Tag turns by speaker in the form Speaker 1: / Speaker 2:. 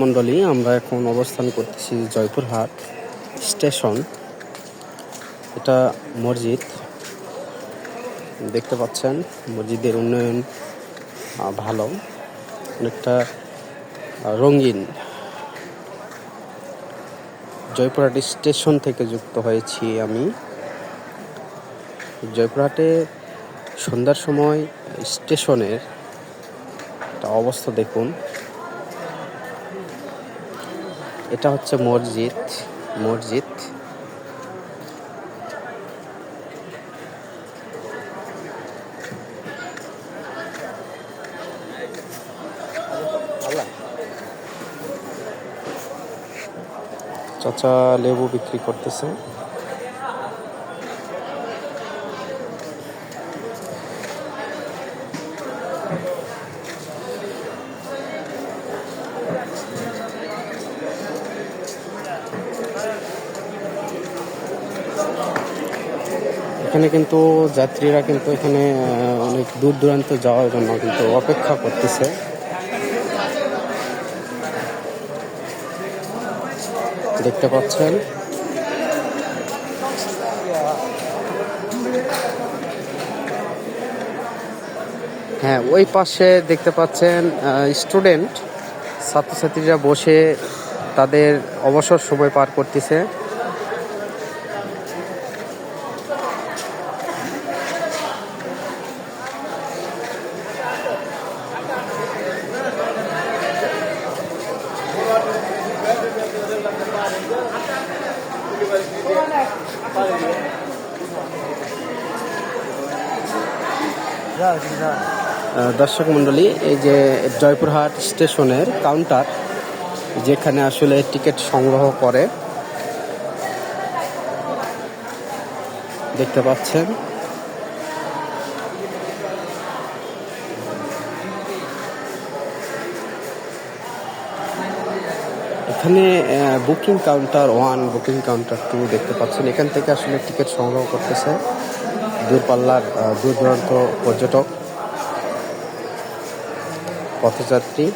Speaker 1: মণ্ডলী, আমরা এখন অবস্থান করতেছি জয়পুরহাট স্টেশন। এটা মসজিদ, দেখতে পাচ্ছেন মসজিদের উন্নয়ন ভালো, অনেকটা রঙিন। জয়পুরহাট স্টেশন থেকে যুক্ত হয়েছি আমি। জয়পুরহাটে সন্ধ্যার সময় স্টেশনের অবস্থা দেখুন। এটা হচ্ছে মসজিদ। চাচা লেবু বিক্রি করতেছে। এখানে কিন্তু যাত্রীরা কিন্তু এখানে অনেক দূর দূরান্ত যাওয়ার জন্য কিন্তু অপেক্ষা করতেছে। দেখতে পাচ্ছেন হ্যাঁ, ওই পাশে দেখতে পাচ্ছেন স্টুডেন্ট ছাত্রছাত্রীরা বসে তাদের অবসর সময় পার করতেছে। দর্শক মণ্ডলী, এই যে জয়পুরহাট স্টেশনের কাউন্টার, যেখানে আসলে টিকিট সংগ্রহ করে, দেখতে পাচ্ছেন। এখানে বুকিং কাউন্টার 1, বুকিং কাউন্টার 2 দেখতে পাচ্ছেন। এখান থেকে আসলে টিকিট সংগ্রহ করতেছে দূরপাল্লার দূর দূরান্ত পর্যটক, পথযাত্রী।